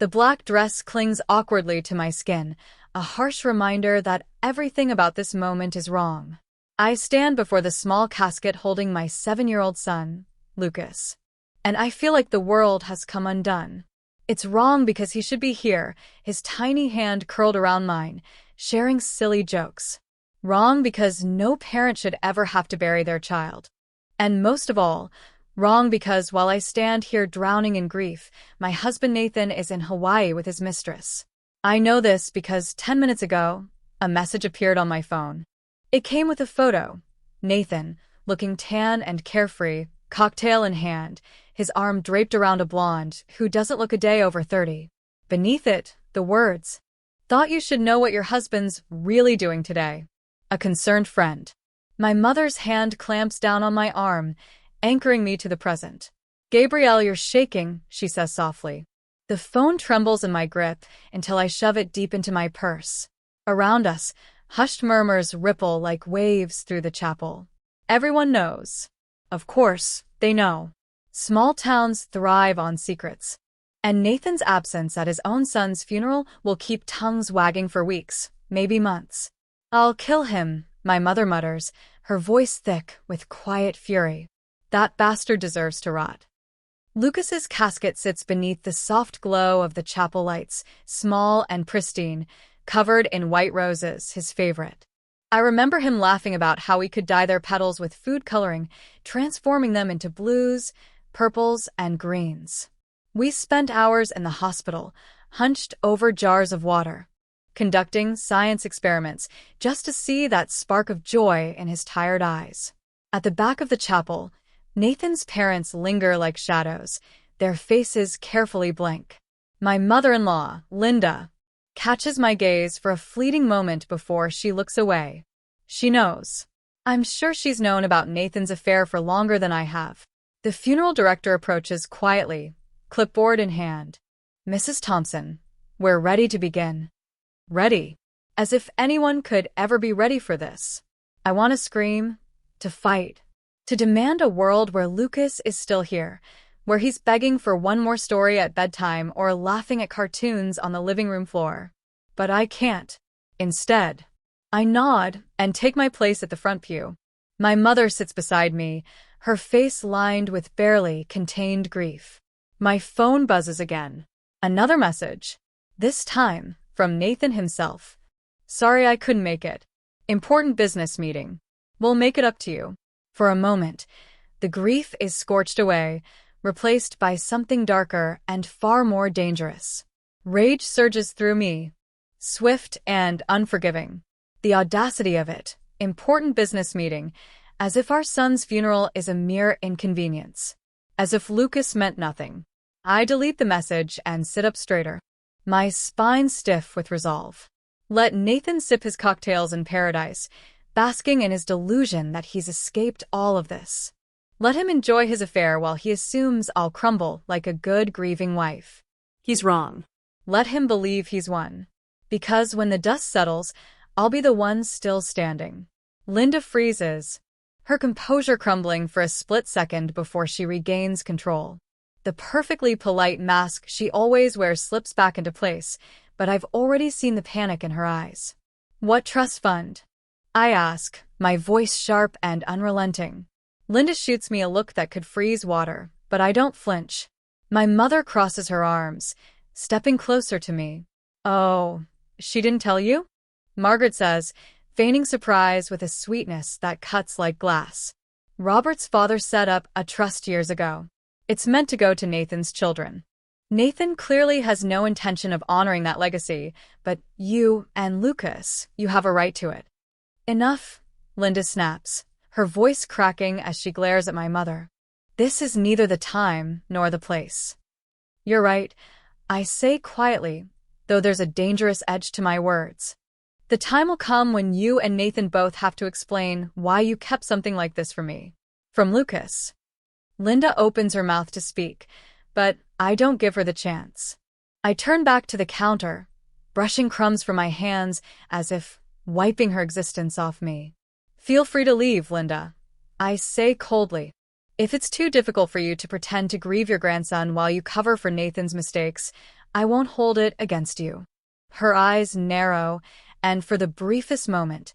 The black dress clings awkwardly to my skin, a harsh reminder that everything about this moment is wrong. I stand before the small casket holding my 7-year-old son, Lucas. And I feel like the world has come undone. It's wrong because he should be here, his tiny hand curled around mine, sharing silly jokes. Wrong because no parent should ever have to bury their child. And most of all, wrong because while I stand here drowning in grief, my husband Nathan is in Hawaii with his mistress. I know this because 10 minutes ago, a message appeared on my phone. It came with a photo. Nathan, looking tan and carefree, cocktail in hand, his arm draped around a blonde who doesn't look a day over 30. Beneath it, the words, "Thought you should know what your husband's really doing today. A concerned friend." My mother's hand clamps down on my arm, anchoring me to the present. "Gabrielle, you're shaking," she says softly. The phone trembles in my grip until I shove it deep into my purse. Around us, hushed murmurs ripple like waves through the chapel. Everyone knows. Of course, they know. Small towns thrive on secrets. And Nathan's absence at his own son's funeral will keep tongues wagging for weeks, maybe months. "I'll kill him," my mother mutters, her voice thick with quiet fury. "That bastard deserves to rot." Lucas's casket sits beneath the soft glow of the chapel lights, small and pristine, covered in white roses, his favorite. I remember him laughing about how we could dye their petals with food coloring, transforming them into blues, purples, and greens. We spent hours in the hospital, hunched over jars of water, conducting science experiments just to see that spark of joy in his tired eyes. At the back of the chapel, Nathan's parents linger like shadows, their faces carefully blank. My mother-in-law, Linda, catches my gaze for a fleeting moment before she looks away. She knows. I'm sure she's known about Nathan's affair for longer than I have. The funeral director approaches quietly, clipboard in hand. "Mrs. Thompson, we're ready to begin." Ready. As if anyone could ever be ready for this. I want to scream, to fight, to demand a world where Lucas is still here, where he's begging for one more story at bedtime or laughing at cartoons on the living room floor. But I can't. Instead, I nod and take my place at the front pew. My mother sits beside me, her face lined with barely contained grief. My phone buzzes again. Another message. This time, from Nathan himself. "Sorry I couldn't make it. Important business meeting. We'll make it up to you." For a moment, the grief is scorched away, replaced by something darker and far more dangerous. Rage surges through me, swift and unforgiving. The audacity of it, important business meeting, as if our son's funeral is a mere inconvenience. As if Lucas meant nothing. I delete the message and sit up straighter, my spine stiff with resolve. Let Nathan sip his cocktails in paradise, basking in his delusion that he's escaped all of this. Let him enjoy his affair while he assumes I'll crumble like a good grieving wife. He's wrong. Let him believe he's won. Because when the dust settles, I'll be the one still standing. Linda freezes, her composure crumbling for a split second before she regains control. The perfectly polite mask she always wears slips back into place, but I've already seen the panic in her eyes. "What trust fund?" I ask, my voice sharp and unrelenting. Linda shoots me a look that could freeze water, but I don't flinch. My mother crosses her arms, stepping closer to me. "Oh, she didn't tell you?" Margaret says, feigning surprise with a sweetness that cuts like glass. "Robert's father set up a trust years ago. It's meant to go to Nathan's children. Nathan clearly has no intention of honoring that legacy, but you and Lucas, you have a right to it." "Enough," Linda snaps, her voice cracking as she glares at my mother. "This is neither the time nor the place." "You're right," I say quietly, though there's a dangerous edge to my words. "The time will come when you and Nathan both have to explain why you kept something like this from me. From Lucas." Linda opens her mouth to speak, but I don't give her the chance. I turn back to the counter, brushing crumbs from my hands as if wiping her existence off me. "Feel free to leave, Linda," I say coldly. "If it's too difficult for you to pretend to grieve your grandson while you cover for Nathan's mistakes, I won't hold it against you. Her eyes narrow, and for the briefest moment,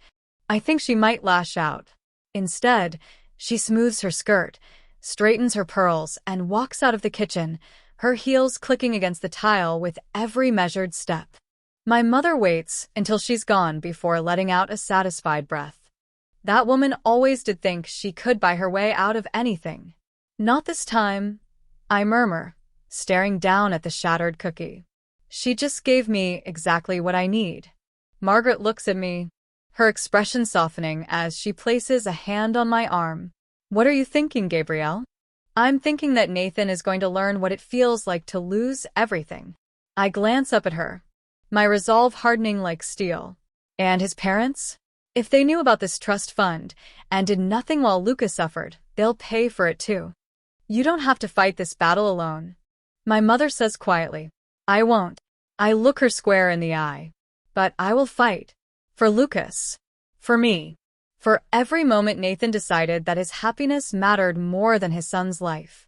I think she might lash out. Instead, she smooths her skirt, straightens her pearls, and walks out of the kitchen, her heels clicking against the tile with every measured step. My mother waits until she's gone before letting out a satisfied breath. That woman always did think she could buy her way out of anything. Not this time, I murmur, staring down at the shattered cookie. She just gave me exactly what I need. Margaret looks at me, her expression softening as she places a hand on my arm. What are you thinking, Gabrielle? I'm thinking that Nathan is going to learn what it feels like to lose everything. I glance up at her, my resolve hardening like steel. And his parents? If they knew about this trust fund and did nothing while Lucas suffered, they'll pay for it too. You don't have to fight this battle alone. My mother says quietly. I won't. I look her square in the eye. But I will fight. For Lucas. For me. For every moment Nathan decided that his happiness mattered more than his son's life.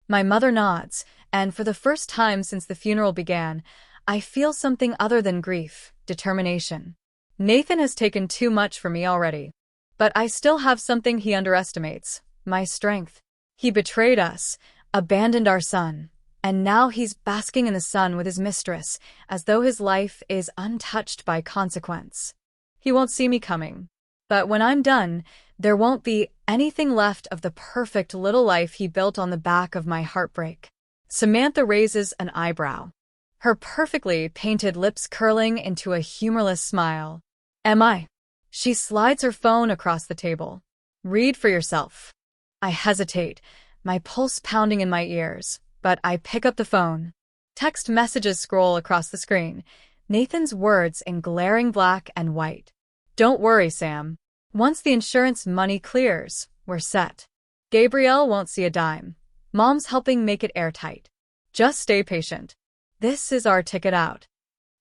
My mother nods, and for the first time since the funeral began, I feel something other than grief, determination. Nathan has taken too much from me already. But I still have something he underestimates, my strength. He betrayed us, abandoned our son, and now he's basking in the sun with his mistress, as though his life is untouched by consequence. He won't see me coming. But when I'm done, there won't be anything left of the perfect little life he built on the back of my heartbreak. Samantha raises an eyebrow, her perfectly painted lips curling into a humorless smile. Am I? She slides her phone across the table. Read for yourself. I hesitate, my pulse pounding in my ears, but I pick up the phone. Text messages scroll across the screen, Nathan's words in glaring black and white. Don't worry, Sam. Once the insurance money clears, we're set. Gabrielle won't see a dime. Mom's helping make it airtight. Just stay patient. This is our ticket out.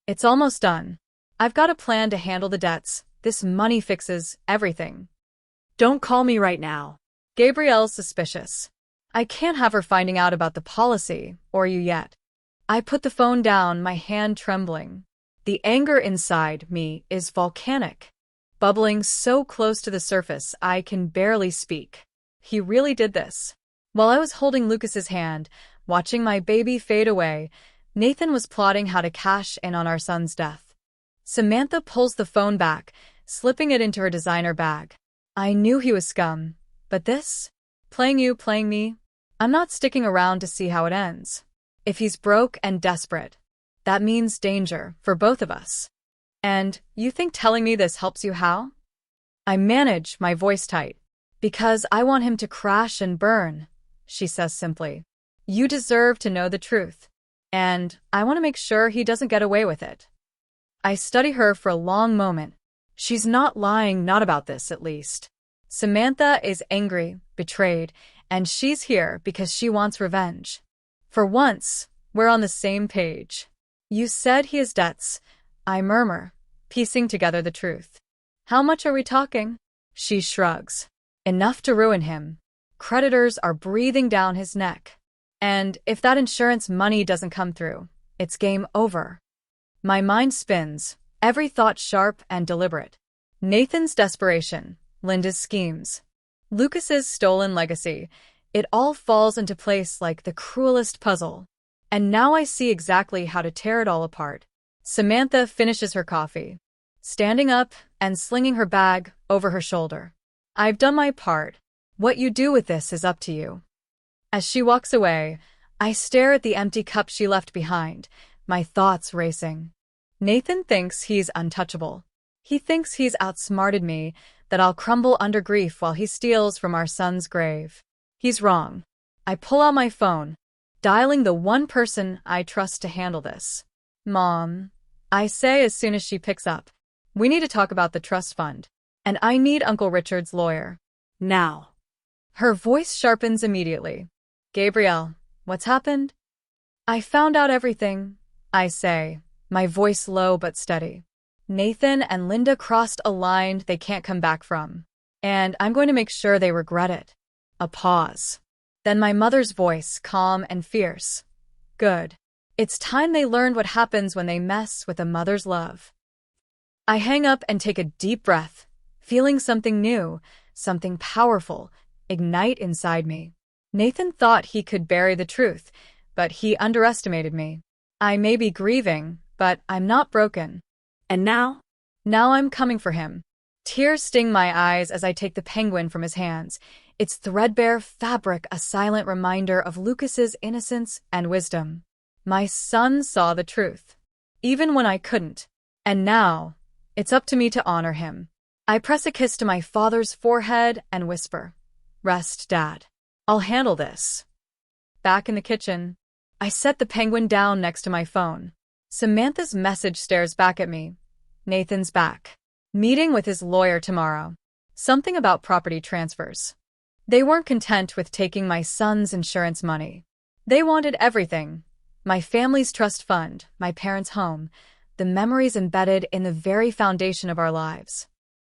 It's almost done. I've got a plan to handle the debts. This money fixes everything. Don't call me right now. Gabrielle's suspicious. I can't have her finding out about the policy, or you yet. I put the phone down, my hand trembling. The anger inside me is volcanic, bubbling so close to the surface I can barely speak. He really did this. While I was holding Lucas's hand, watching my baby fade away, Nathan was plotting how to cash in on our son's death. Samantha pulls the phone back, slipping it into her designer bag. I knew he was scum, but this? Playing you, playing me? I'm not sticking around to see how it ends. If he's broke and desperate, that means danger for both of us. And you think telling me this helps you how? I manage my voice tight. Because I want him to crash and burn, she says simply. You deserve to know the truth. And I want to make sure he doesn't get away with it. I study her for a long moment. She's not lying, not about this at least. Samantha is angry, betrayed, and she's here because she wants revenge. For once, we're on the same page. You said he has debts, I murmur, piecing together the truth. How much are we talking? She shrugs. Enough to ruin him. Creditors are breathing down his neck. And if that insurance money doesn't come through, it's game over. My mind spins, every thought sharp and deliberate. Nathan's desperation, Linda's schemes, Lucas's stolen legacy. It all falls into place like the cruelest puzzle. And now I see exactly how to tear it all apart. Samantha finishes her coffee, standing up and slinging her bag over her shoulder. I've done my part. What you do with this is up to you. As she walks away, I stare at the empty cup she left behind, my thoughts racing. Nathan thinks he's untouchable. He thinks he's outsmarted me, that I'll crumble under grief while he steals from our son's grave. He's wrong. I pull out my phone, dialing the one person I trust to handle this. Mom, I say as soon as she picks up. We need to talk about the trust fund. And I need Uncle Richard's lawyer. Now. Her voice sharpens immediately. Gabrielle, what's happened? I found out everything, I say, my voice low but steady. Nathan and Linda crossed a line they can't come back from. And I'm going to make sure they regret it. A pause. Then my mother's voice, calm and fierce. Good. It's time they learned what happens when they mess with a mother's love. I hang up and take a deep breath, feeling something new, something powerful, ignite inside me. Nathan thought he could bury the truth, but he underestimated me. I may be grieving, but I'm not broken. And now? Now I'm coming for him. Tears sting my eyes as I take the penguin from his hands, its threadbare fabric a silent reminder of Lucas's innocence and wisdom. My son saw the truth, even when I couldn't. And now, it's up to me to honor him. I press a kiss to my father's forehead and whisper, "Rest, Dad. I'll handle this." Back in the kitchen, I set the penguin down next to my phone. Samantha's message stares back at me. Nathan's back. Meeting with his lawyer tomorrow. Something about property transfers. They weren't content with taking my son's insurance money. They wanted everything. My family's trust fund, my parents' home, the memories embedded in the very foundation of our lives.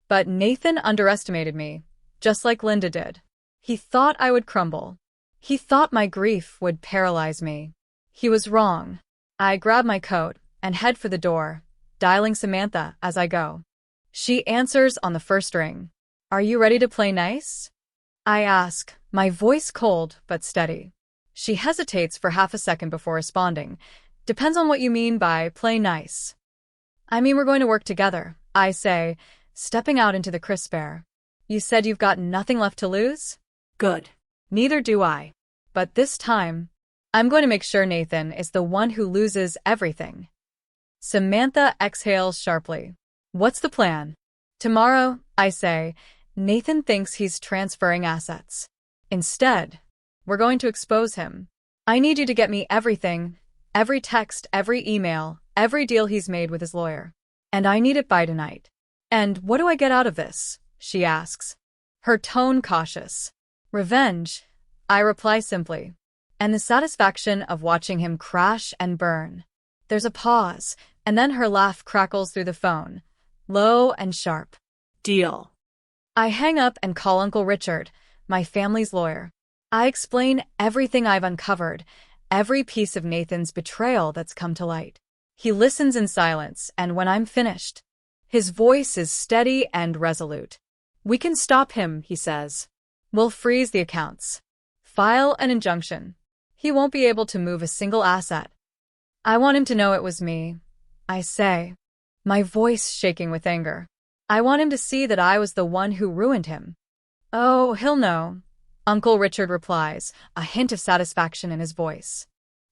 But Nathan underestimated me, just like Linda did. He thought I would crumble. He thought my grief would paralyze me. He was wrong. I grab my coat and head for the door, dialing Samantha as I go. She answers on the first ring. "Are you ready to play nice?" I ask, my voice cold but steady. She hesitates for half a second before responding. "Depends on what you mean by play nice." "I mean we're going to work together," I say, stepping out into the crisp air. "You said you've got nothing left to lose?" Good. Neither do I. But this time, I'm going to make sure Nathan is the one who loses everything. Samantha exhales sharply. "What's the plan?" "Tomorrow," I say, "Nathan thinks he's transferring assets. Instead, we're going to expose him. I need you to get me everything, every text, every email, every deal he's made with his lawyer. And I need it by tonight." "And what do I get out of this?" she asks, her tone cautious. "Revenge," I reply simply, "and the satisfaction of watching him crash and burn." There's a pause, and then her laugh crackles through the phone, low and sharp. Deal. I hang up and call Uncle Richard, my family's lawyer. I explain everything I've uncovered, every piece of Nathan's betrayal that's come to light. He listens in silence, and when I'm finished, his voice is steady and resolute. "We can stop him," he says. "We'll freeze the accounts. File an injunction. He won't be able to move a single asset." "I want him to know it was me," I say, my voice shaking with anger. "I want him to see that I was the one who ruined him." "Oh, he'll know," Uncle Richard replies, a hint of satisfaction in his voice.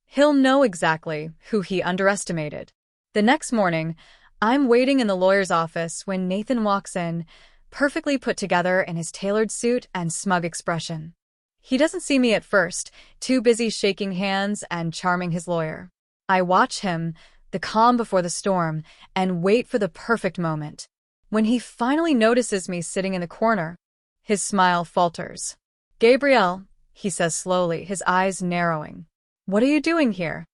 "He'll know exactly who he underestimated." The next morning, I'm waiting in the lawyer's office when Nathan walks in, perfectly put together in his tailored suit and smug expression. He doesn't see me at first, too busy shaking hands and charming his lawyer. I watch him, the calm before the storm, and wait for the perfect moment. When he finally notices me sitting in the corner, his smile falters. "Gabrielle," he says slowly, his eyes narrowing. "What are you doing here?"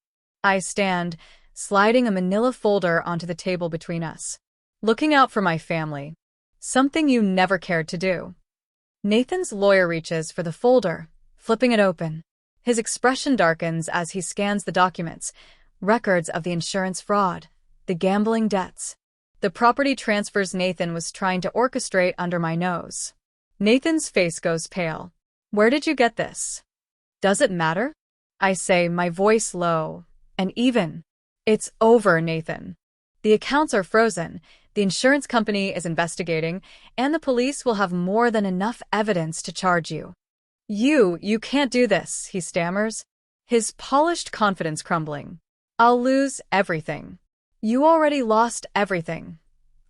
I stand, sliding a manila folder onto the table between us. "Looking out for my family. Something you never cared to do." Nathan's lawyer reaches for the folder, flipping it open. His expression darkens as he scans the documents, records of the insurance fraud, the gambling debts, the property transfers Nathan was trying to orchestrate under my nose. Nathan's face goes pale. "Where did you get this?" "Does it matter?" I say, my voice low and even. "It's over, Nathan. The accounts are frozen, the insurance company is investigating, and the police will have more than enough evidence to charge you." You can't do this," he stammers, his polished confidence crumbling. "I'll lose everything." "You already lost everything,"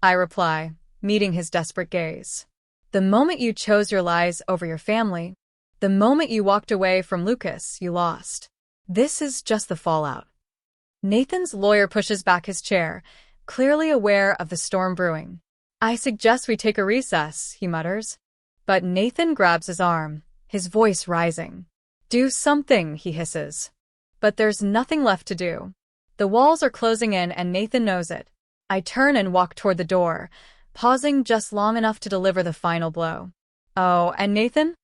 I reply, meeting his desperate gaze. "The moment you chose your lies over your family, the moment you walked away from Lucas, you lost. This is just the fallout." Nathan's lawyer pushes back his chair, clearly aware of the storm brewing. "I suggest we take a recess," he mutters. But Nathan grabs his arm, his voice rising. "Do something," he hisses. But there's nothing left to do. The walls are closing in and Nathan knows it. I turn and walk toward the door, pausing just long enough to deliver the final blow. "Oh, and Nathan?"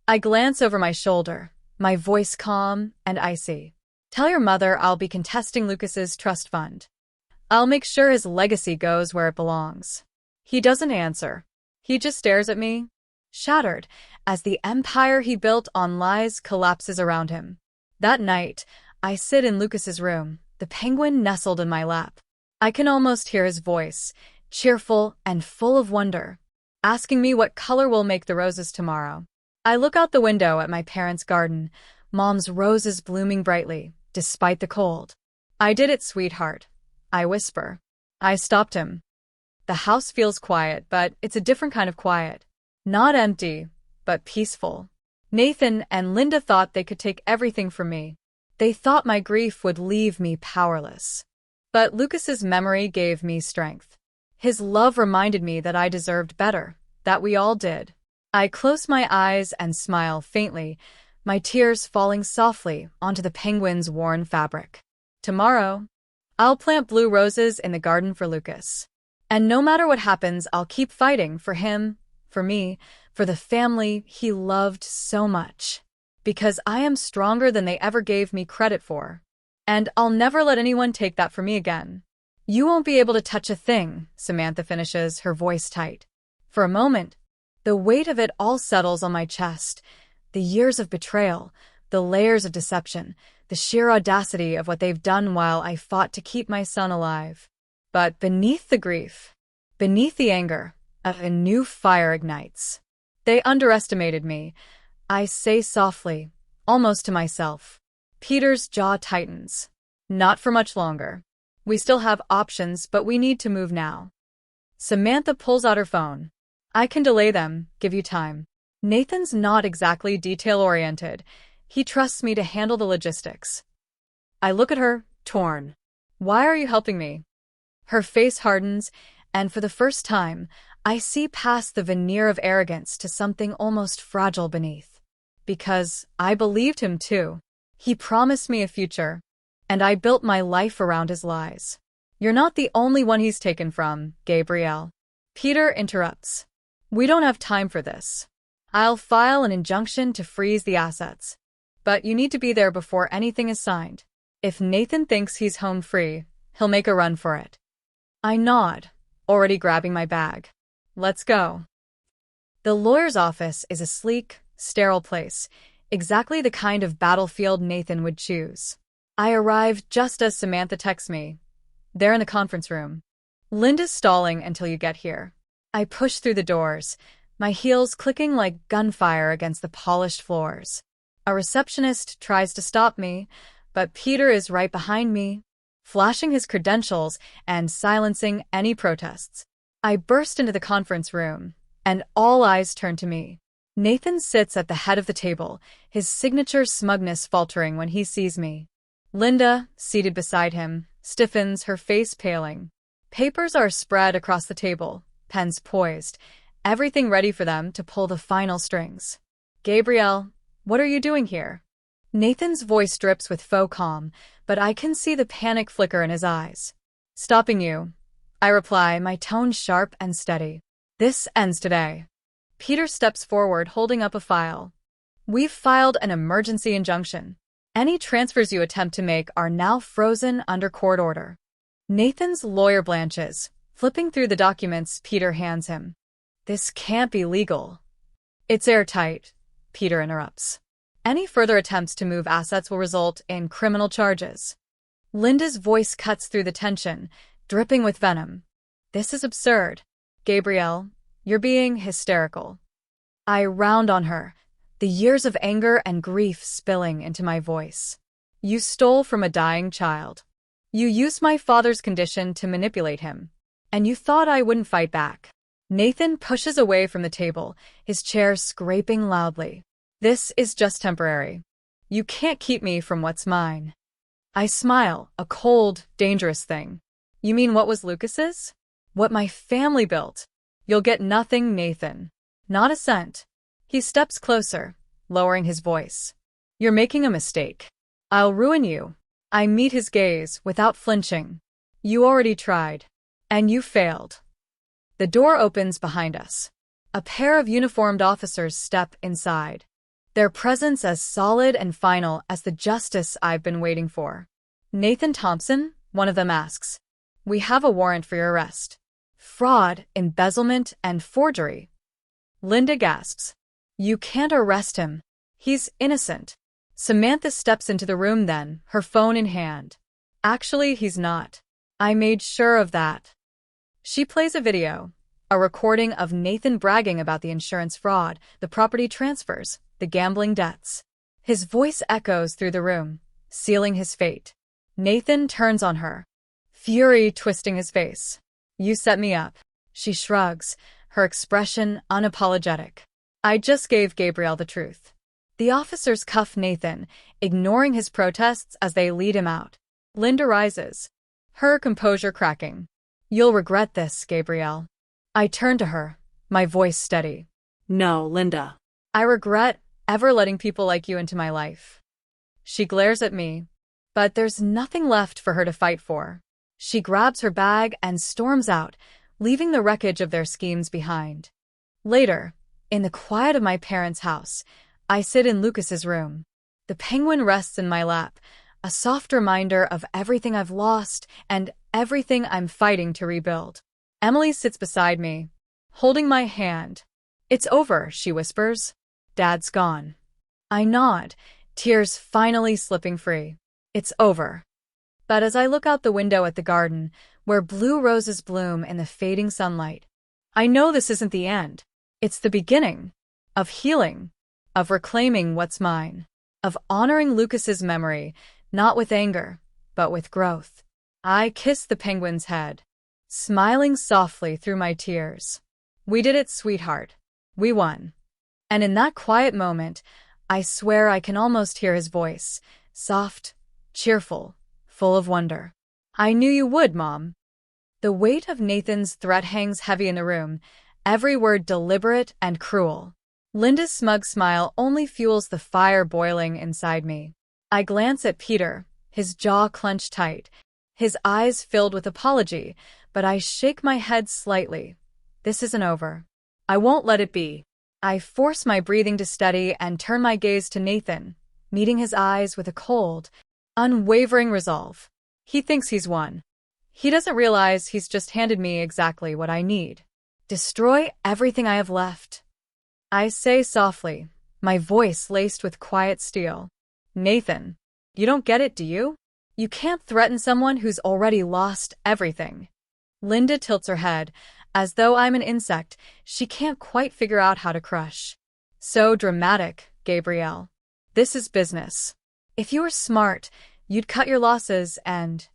I glance over my shoulder, my voice calm and icy. Tell your mother I'll be contesting Lucas's trust fund. I'll make sure his legacy goes where it belongs. He doesn't answer. He just stares at me, shattered, as the empire he built on lies collapses around him. That night, I sit in Lucas's room, the penguin nestled in my lap. I can almost hear his voice, cheerful and full of wonder, asking me what color will make the roses tomorrow. I look out the window at my parents' garden, Mom's roses blooming brightly, despite the cold. I did it, sweetheart, I whisper. I stopped him. The house feels quiet, but it's a different kind of quiet. Not empty, but peaceful. Nathan and Linda thought they could take everything from me. They thought my grief would leave me powerless. But Lucas's memory gave me strength. His love reminded me that I deserved better, that we all did. I close my eyes and smile faintly, my tears falling softly onto the penguin's worn fabric. Tomorrow, I'll plant blue roses in the garden for Lucas. And no matter what happens, I'll keep fighting for him, for me, for the family he loved so much. Because I am stronger than they ever gave me credit for. And I'll never let anyone take that from me again. You won't be able to touch a thing, Samantha finishes, her voice tight. For a moment, the weight of it all settles on my chest. The years of betrayal, the layers of deception, the sheer audacity of what they've done while I fought to keep my son alive. But beneath the grief, beneath the anger, a new fire ignites. They underestimated me, I say softly, almost to myself. Peter's jaw tightens. Not for much longer. We still have options, but we need to move now. Samantha pulls out her phone. I can delay them, give you time. Nathan's not exactly detail-oriented. He trusts me to handle the logistics. I look at her, torn. Why are you helping me? Her face hardens, and for the first time, I see past the veneer of arrogance to something almost fragile beneath. Because I believed him too. He promised me a future, and I built my life around his lies. You're not the only one he's taken from, Gabrielle. Peter interrupts. We don't have time for this. I'll file an injunction to freeze the assets. But you need to be there before anything is signed. If Nathan thinks he's home free, he'll make a run for it. I nod, already grabbing my bag. Let's go. The lawyer's office is a sleek, sterile place, exactly the kind of battlefield Nathan would choose. I arrive just as Samantha texts me. They're in the conference room. Linda's stalling until you get here. I push through the doors, my heels clicking like gunfire against the polished floors. A receptionist tries to stop me, but Peter is right behind me, flashing his credentials and silencing any protests. I burst into the conference room, and all eyes turn to me. Nathan sits at the head of the table, his signature smugness faltering when he sees me. Linda, seated beside him, stiffens, her face paling. Papers are spread across the table, pens poised, everything ready for them to pull the final strings. Gabrielle, what are you doing here? Nathan's voice drips with faux calm, but I can see the panic flicker in his eyes. Stopping you, I reply, my tone sharp and steady. This ends today. Peter steps forward, holding up a file. We've filed an emergency injunction. Any transfers you attempt to make are now frozen under court order. Nathan's lawyer blanches, flipping through the documents Peter hands him. This can't be legal. It's airtight, Peter interrupts. Any further attempts to move assets will result in criminal charges. Linda's voice cuts through the tension, dripping with venom. This is absurd. Gabrielle, you're being hysterical. I round on her, the years of anger and grief spilling into my voice. You stole from a dying child. You used my father's condition to manipulate him. And you thought I wouldn't fight back. Nathan pushes away from the table, his chair scraping loudly. This is just temporary. You can't keep me from what's mine. I smile, a cold, dangerous thing. You mean what was Lucas's? What my family built? You'll get nothing, Nathan. Not a cent. He steps closer, lowering his voice. You're making a mistake. I'll ruin you. I meet his gaze without flinching. You already tried. And you failed. The door opens behind us. A pair of uniformed officers step inside. their presence as solid and final as the justice I've been waiting for. Nathan Thompson, one of them asks. We have a warrant for your arrest. Fraud, embezzlement, and forgery. Linda gasps. You can't arrest him. He's innocent. Samantha steps into the room then, her phone in hand. Actually, he's not. I made sure of that. She plays a video, a recording of Nathan bragging about the insurance fraud, the property transfers, the gambling debts. His voice echoes through the room, sealing his fate. Nathan turns on her, fury twisting his face. You set me up. She shrugs, her expression unapologetic. I just gave Gabriel the truth. The officers cuff Nathan, ignoring his protests as they lead him out. Linda rises, her composure cracking. You'll regret this, Gabriel. I turn to her, my voice steady. No, Linda. I regret ever letting people like you into my life. She glares at me, but there's nothing left for her to fight for. She grabs her bag and storms out, leaving the wreckage of their schemes behind. Later, in the quiet of my parents' house, I sit in Lucas's room. The penguin rests in my lap, a soft reminder of everything I've lost and everything I'm fighting to rebuild. Emily sits beside me, holding my hand. It's over, she whispers. Dad's gone. I nod, tears finally slipping free. It's over. But as I look out the window at the garden, where blue roses bloom in the fading sunlight, I know this isn't the end. It's the beginning of healing, of reclaiming what's mine, of honoring Lucas's memory, not with anger, but with growth. I kiss the penguin's head, smiling softly through my tears. We did it, sweetheart. We won. And in that quiet moment, I swear I can almost hear his voice, soft, cheerful, full of wonder. I knew you would, Mom. The weight of Nathan's threat hangs heavy in the room, every word deliberate and cruel. Linda's smug smile only fuels the fire boiling inside me. I glance at Peter, his jaw clenched tight, his eyes filled with apology, but I shake my head slightly. This isn't over. I won't let it be. I force my breathing to steady and turn my gaze to Nathan, meeting his eyes with a cold, unwavering resolve. He thinks he's won. He doesn't realize he's just handed me exactly what I need. Destroy everything I have left. I say softly, my voice laced with quiet steel. Nathan, you don't get it, do you? You can't threaten someone who's already lost everything. Linda tilts her head, as though I'm an insect she can't quite figure out how to crush. So dramatic, Gabrielle. This is business. If you were smart, you'd cut your losses and…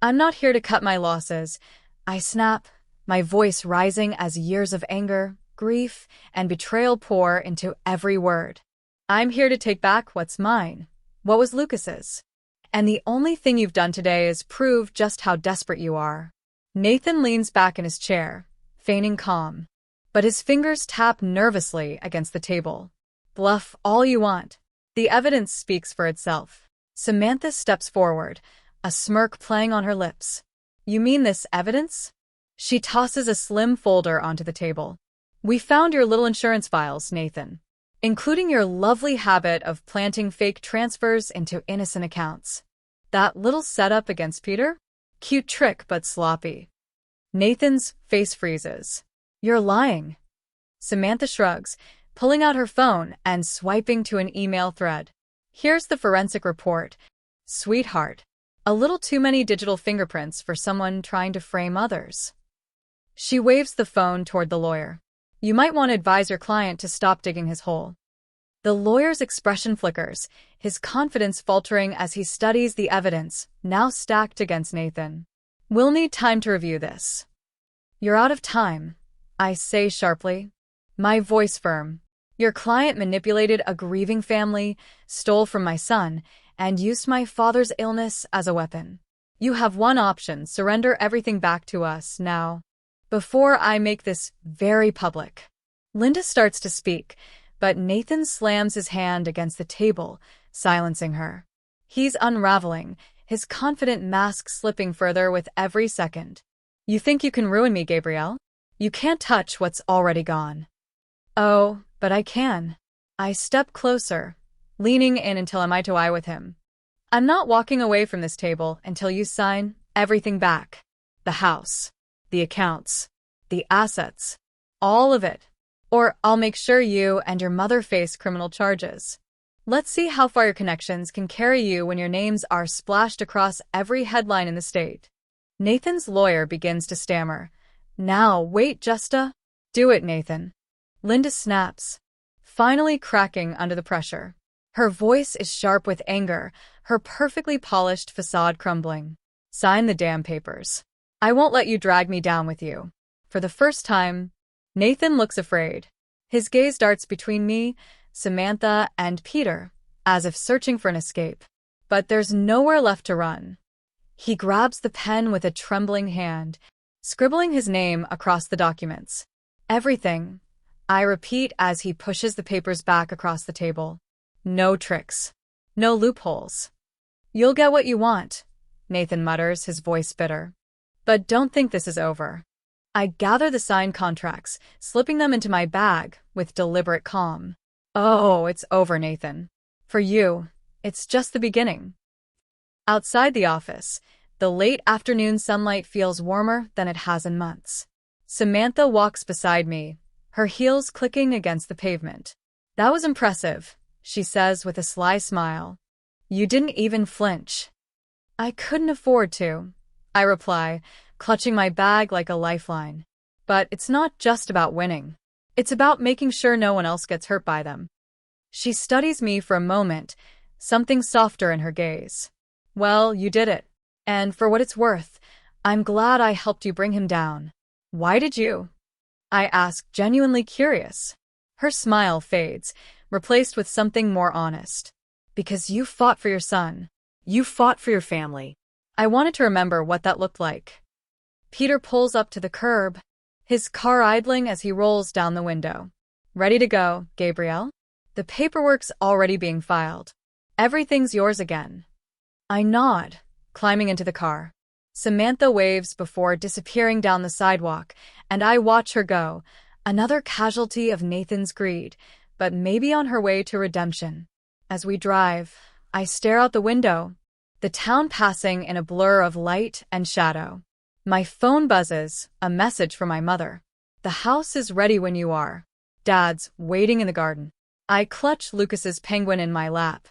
I'm not here to cut my losses. I snap, my voice rising as years of anger, grief, and betrayal pour into every word. I'm here to take back what's mine, what was Lucas's. And the only thing you've done today is prove just how desperate you are. Nathan leans back in his chair, feigning calm, but his fingers tap nervously against the table. Bluff all you want. The evidence speaks for itself. Samantha steps forward, a smirk playing on her lips. You mean this evidence? She tosses a slim folder onto the table. We found your little insurance files, Nathan, including your lovely habit of planting fake transfers into innocent accounts. That little setup against Peter? Cute trick, but sloppy. Nathan's face freezes. You're lying. Samantha shrugs, pulling out her phone and swiping to an email thread. Here's the forensic report. Sweetheart, a little too many digital fingerprints for someone trying to frame others. She waves the phone toward the lawyer. You might want to advise your client to stop digging his hole. The lawyer's expression flickers, his confidence faltering as he studies the evidence, now stacked against Nathan. We'll need time to review this. You're out of time, I say sharply, my voice firm. Your client manipulated a grieving family, stole from my son, and used my father's illness as a weapon. You have one option: surrender everything back to us now, before I make this very public. Linda starts to speak, but Nathan slams his hand against the table, silencing her. He's unraveling, his confident mask slipping further with every second. You think you can ruin me, Gabrielle? You can't touch what's already gone. Oh, but I can. I step closer, leaning in until I'm eye to eye with him. I'm not walking away from this table until you sign everything back. The house, the accounts, the assets, all of it. Or I'll make sure you and your mother face criminal charges. Let's see how far your connections can carry you when your names are splashed across every headline in the state. Nathan's lawyer begins to stammer. Now, wait, Justa. Do it, Nathan. Linda snaps, finally cracking under the pressure. Her voice is sharp with anger, her perfectly polished facade crumbling. Sign the damn papers. I won't let you drag me down with you. For the first time, Nathan looks afraid. His gaze darts between me, Samantha, and Peter, as if searching for an escape. But there's nowhere left to run. He grabs the pen with a trembling hand, scribbling his name across the documents. Everything, I repeat as he pushes the papers back across the table. No tricks. No loopholes. You'll get what you want, Nathan mutters, his voice bitter. But don't think this is over. I gather the signed contracts, slipping them into my bag with deliberate calm. Oh, it's over, Nathan. For you, it's just the beginning. Outside the office, the late afternoon sunlight feels warmer than it has in months. Samantha walks beside me, her heels clicking against the pavement. That was impressive, she says with a sly smile. You didn't even flinch. I couldn't afford to, I reply, clutching my bag like a lifeline. But it's not just about winning. It's about making sure no one else gets hurt by them. She studies me for a moment, something softer in her gaze. Well, you did it. And for what it's worth, I'm glad I helped you bring him down. Why did you? I ask, genuinely curious. Her smile fades, replaced with something more honest. Because you fought for your son. You fought for your family. I wanted to remember what that looked like. Peter pulls up to the curb, his car idling as he rolls down the window. Ready to go, Gabrielle? The paperwork's already being filed. Everything's yours again. I nod, climbing into the car. Samantha waves before disappearing down the sidewalk, and I watch her go, another casualty of Nathan's greed, but maybe on her way to redemption. As we drive, I stare out the window, the town passing in a blur of light and shadow. My phone buzzes, a message from my mother. The house is ready when you are. Dad's waiting in the garden. I clutch Lucas's penguin in my lap,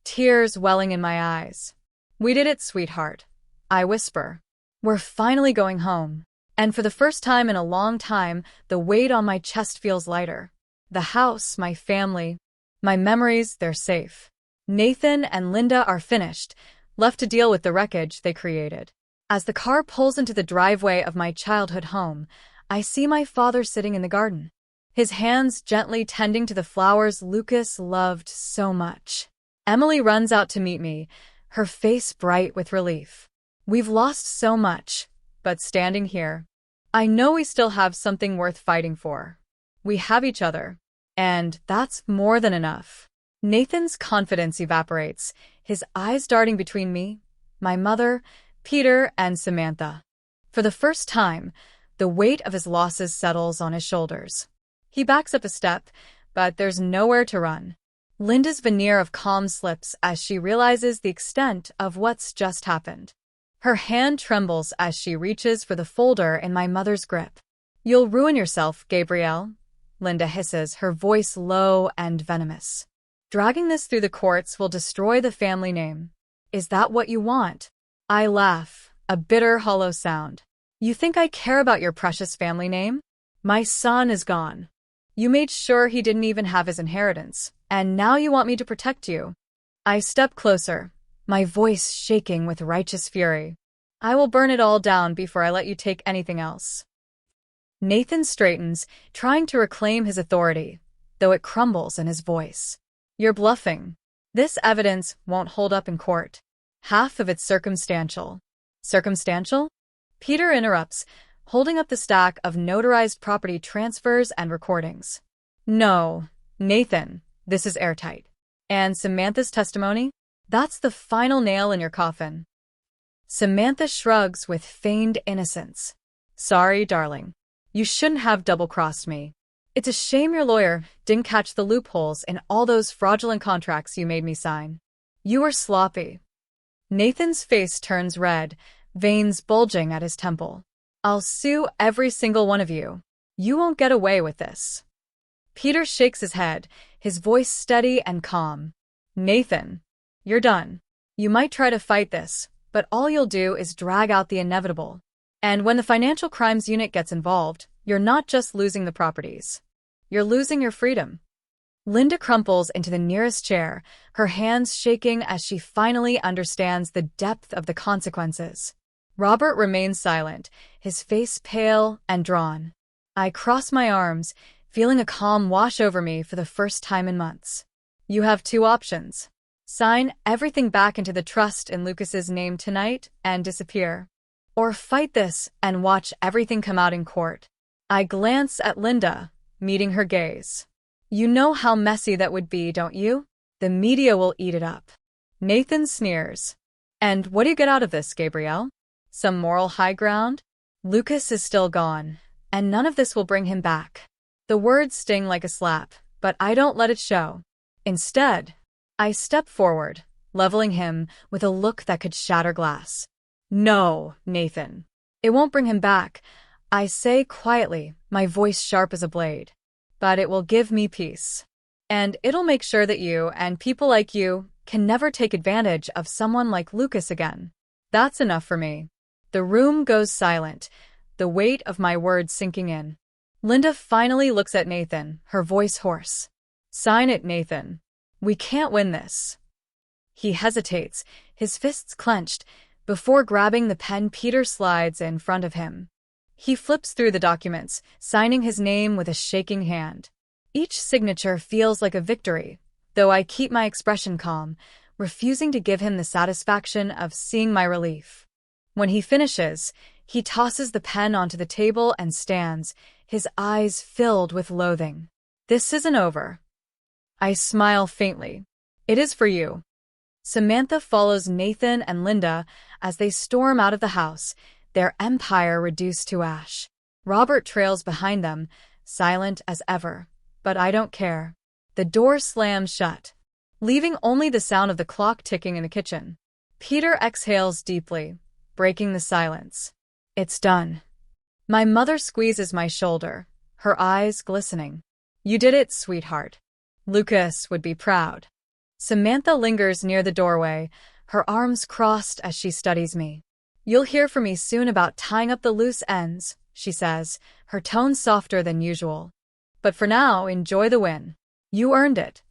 tears welling in my eyes. We did it, sweetheart. I whisper. We're finally going home. And for the first time in a long time, the weight on my chest feels lighter. The house, my family, my memories, they're safe. Nathan and Linda are finished, left to deal with the wreckage they created. As the car pulls into the driveway of my childhood home, I see my father sitting in the garden, his hands gently tending to the flowers Lucas loved so much. Emily runs out to meet me, her face bright with relief. We've lost so much, but standing here, I know we still have something worth fighting for. We have each other, and that's more than enough. Nathan's confidence evaporates, his eyes darting between me, my mother, Peter, and Samantha. For the first time, the weight of his losses settles on his shoulders. He backs up a step, but there's nowhere to run. Linda's veneer of calm slips as she realizes the extent of what's just happened. Her hand trembles as she reaches for the folder in my mother's grip. You'll ruin yourself, Gabrielle, Linda hisses, her voice low and venomous. Dragging this through the courts will destroy the family name. Is that what you want? I laugh, a bitter, hollow sound. You think I care about your precious family name? My son is gone. You made sure he didn't even have his inheritance, and now you want me to protect you. I step closer, my voice shaking with righteous fury. I will burn it all down before I let you take anything else. Nathan straightens, trying to reclaim his authority, though it crumbles in his voice. You're bluffing. This evidence won't hold up in court. Half of it's circumstantial. Circumstantial? Peter interrupts, holding up the stack of notarized property transfers and recordings. No, Nathan, this is airtight. And Samantha's testimony? That's the final nail in your coffin. Samantha shrugs with feigned innocence. Sorry, darling. You shouldn't have double-crossed me. It's a shame your lawyer didn't catch the loopholes in all those fraudulent contracts you made me sign. You were sloppy. Nathan's face turns red, veins bulging at his temple. I'll sue every single one of you. You won't get away with this. Peter shakes his head, his voice steady and calm. Nathan, you're done. You might try to fight this, but all you'll do is drag out the inevitable. And when the Financial Crimes Unit gets involved, you're not just losing the properties. You're losing your freedom. Linda crumples into the nearest chair, her hands shaking as she finally understands the depth of the consequences. Robert remains silent, his face pale and drawn. I cross my arms, feeling a calm wash over me for the first time in months. You have two options. Sign everything back into the trust in Lucas's name tonight and disappear. Or fight this and watch everything come out in court. I glance at Linda, meeting her gaze. You know how messy that would be, don't you? The media will eat it up. Nathan sneers. And what do you get out of this, Gabrielle? Some moral high ground? Lucas is still gone, and none of this will bring him back. The words sting like a slap, but I don't let it show. Instead, I step forward, leveling him with a look that could shatter glass. No, Nathan. It won't bring him back, I say quietly, my voice sharp as a blade. But it will give me peace. And it'll make sure that you and people like you can never take advantage of someone like Lucas again. That's enough for me. The room goes silent, the weight of my words sinking in. Linda finally looks at Nathan, her voice hoarse. Sign it, Nathan. We can't win this. He hesitates, his fists clenched, before grabbing the pen Peter slides in front of him. He flips through the documents, signing his name with a shaking hand. Each signature feels like a victory, though I keep my expression calm, refusing to give him the satisfaction of seeing my relief. When he finishes, he tosses the pen onto the table and stands, his eyes filled with loathing. This isn't over. I smile faintly. It is for you. Samantha follows Nathan and Linda as they storm out of the house, their empire reduced to ash. Robert trails behind them, silent as ever. But I don't care. The door slams shut, leaving only the sound of the clock ticking in the kitchen. Peter exhales deeply, breaking the silence. It's done. My mother squeezes my shoulder, her eyes glistening. You did it, sweetheart. Lucas would be proud. Samantha lingers near the doorway, her arms crossed as she studies me. You'll hear from me soon about tying up the loose ends, she says, her tone softer than usual. But for now, enjoy the win. You earned it.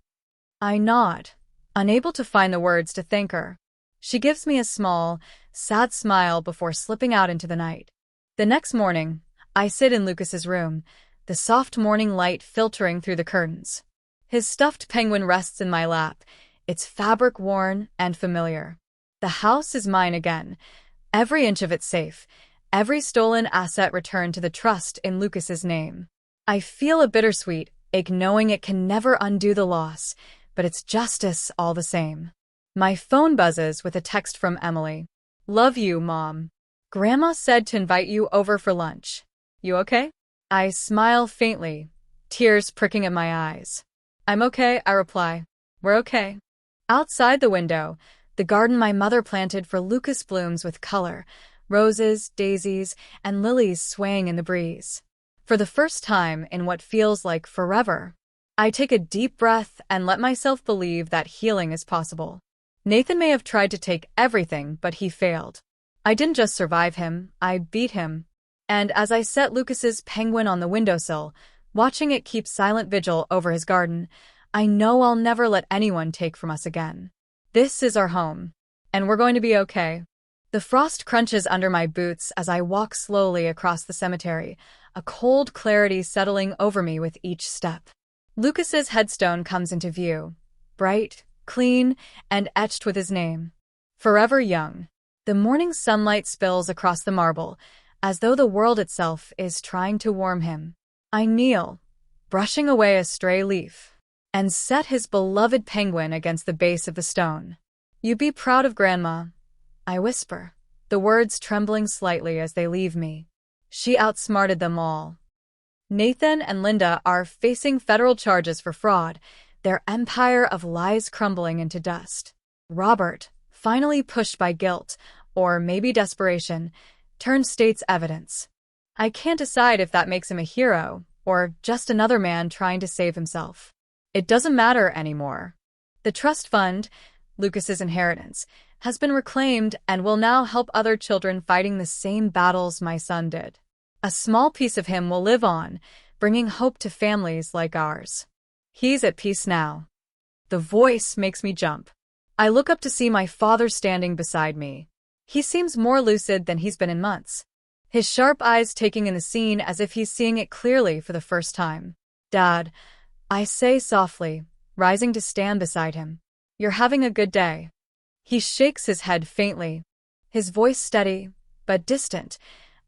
I nod, unable to find the words to thank her. She gives me a small, sad smile before slipping out into the night. The next morning, I sit in Lucas's room, the soft morning light filtering through the curtains. His stuffed penguin rests in my lap, its fabric worn and familiar. The house is mine again, every inch of it safe, every stolen asset returned to the trust in Lucas's name. I feel a bittersweet ache knowing it can never undo the loss, but it's justice all the same. My phone buzzes with a text from Emily. Love you, Mom. Grandma said to invite you over for lunch. You okay? I smile faintly, tears pricking at my eyes. I'm okay, I reply. We're okay. Outside the window, the garden my mother planted for Lucas blooms with color, roses, daisies, and lilies swaying in the breeze. For the first time in what feels like forever, I take a deep breath and let myself believe that healing is possible. Nathan may have tried to take everything, but he failed. I didn't just survive him, I beat him. And as I set Lucas's penguin on the windowsill, watching it keep silent vigil over his garden, I know I'll never let anyone take from us again. This is our home, and we're going to be okay. The frost crunches under my boots as I walk slowly across the cemetery, a cold clarity settling over me with each step. Lucas's headstone comes into view, bright, clean, and etched with his name. Forever young. The morning sunlight spills across the marble, as though the world itself is trying to warm him. I kneel, brushing away a stray leaf, and set his beloved penguin against the base of the stone. You be proud of Grandma, I whisper, the words trembling slightly as they leave me. She outsmarted them all. Nathan and Linda are facing federal charges for fraud, their empire of lies crumbling into dust. Robert, finally pushed by guilt, or maybe desperation, turns state's evidence. I can't decide if that makes him a hero, or just another man trying to save himself. It doesn't matter anymore. The trust fund, Lucas's inheritance, has been reclaimed and will now help other children fighting the same battles my son did. A small piece of him will live on, bringing hope to families like ours. He's at peace now. The voice makes me jump. I look up to see my father standing beside me. He seems more lucid than he's been in months, his sharp eyes taking in the scene as if he's seeing it clearly for the first time. Dad, I say softly, rising to stand beside him. You're having a good day. He shakes his head faintly, his voice steady, but distant,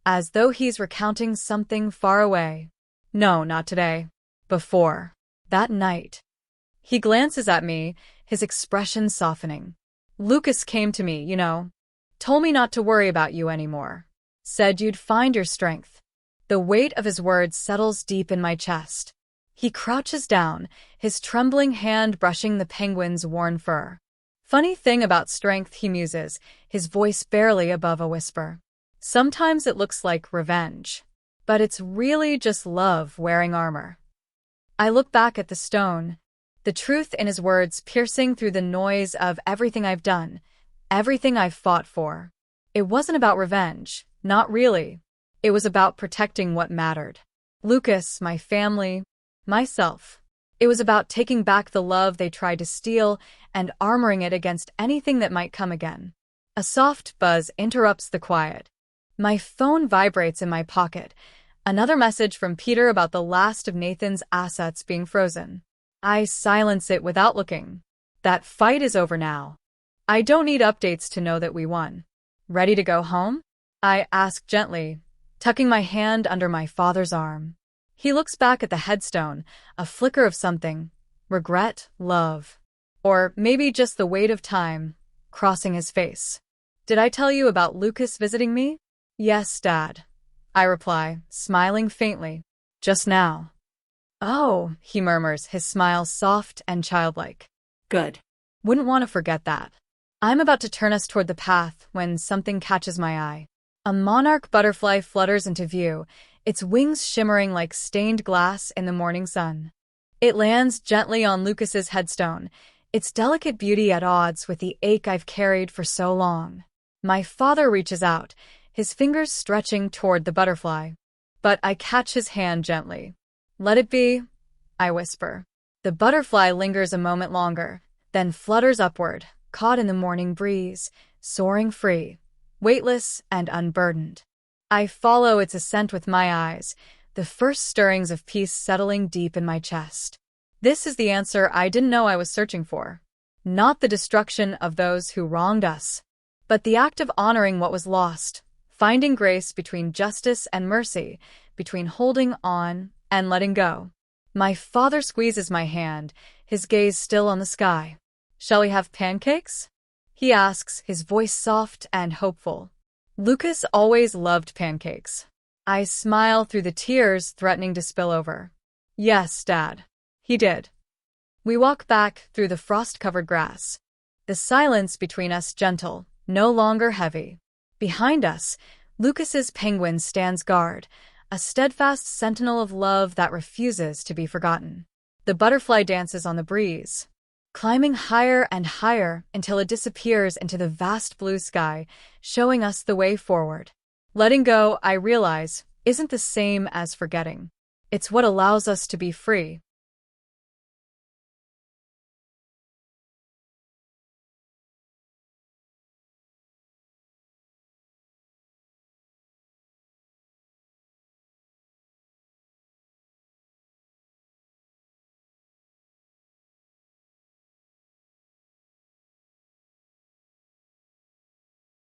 as though he's recounting something far away. No, not today. Before. That night. He glances at me, his expression softening. Lucas came to me, told me not to worry about you anymore. Said you'd find your strength. The weight of his words settles deep in my chest. He crouches down, his trembling hand brushing the penguin's worn fur. Funny thing about strength, he muses, his voice barely above a whisper. Sometimes it looks like revenge, but it's really just love wearing armor. I look back at the stone, the truth in his words piercing through the noise of everything I've done, everything I've fought for. It wasn't about revenge, not really. It was about protecting what mattered. Lucas, my family, myself. It was about taking back the love they tried to steal and armoring it against anything that might come again. A soft buzz interrupts the quiet. My phone vibrates in my pocket. Another message from Peter about the last of Nathan's assets being frozen. I silence it without looking. That fight is over now. I don't need updates to know that we won. Ready to go home? I ask gently, tucking my hand under my father's arm. He looks back at the headstone, a flicker of something. Regret, love. Or maybe just the weight of time, crossing his face. Did I tell you about Lucas visiting me? Yes, Dad. I reply, smiling faintly. Just now. Oh, he murmurs, his smile soft and childlike. Good. Wouldn't want to forget that. I'm about to turn us toward the path when something catches my eye. A monarch butterfly flutters into view, its wings shimmering like stained glass in the morning sun. It lands gently on Lucas's headstone, its delicate beauty at odds with the ache I've carried for so long. My father reaches out, his fingers stretching toward the butterfly. But I catch his hand gently. Let it be, I whisper. The butterfly lingers a moment longer, then flutters upward, caught in the morning breeze, soaring free, weightless and unburdened. I follow its ascent with my eyes, the first stirrings of peace settling deep in my chest. This is the answer I didn't know I was searching for. Not the destruction of those who wronged us, but the act of honoring what was lost, finding grace between justice and mercy, between holding on and letting go. My father squeezes my hand, his gaze still on the sky. Shall we have pancakes? He asks, his voice soft and hopeful. Lucas always loved pancakes. I smile through the tears threatening to spill over. Yes, Dad. He did. We walk back through the frost-covered grass. The silence between us gentle, no longer heavy. Behind us, Lucas's penguin stands guard, a steadfast sentinel of love that refuses to be forgotten. The butterfly dances on the breeze, climbing higher and higher until it disappears into the vast blue sky, showing us the way forward. Letting go, I realize, isn't the same as forgetting. It's what allows us to be free.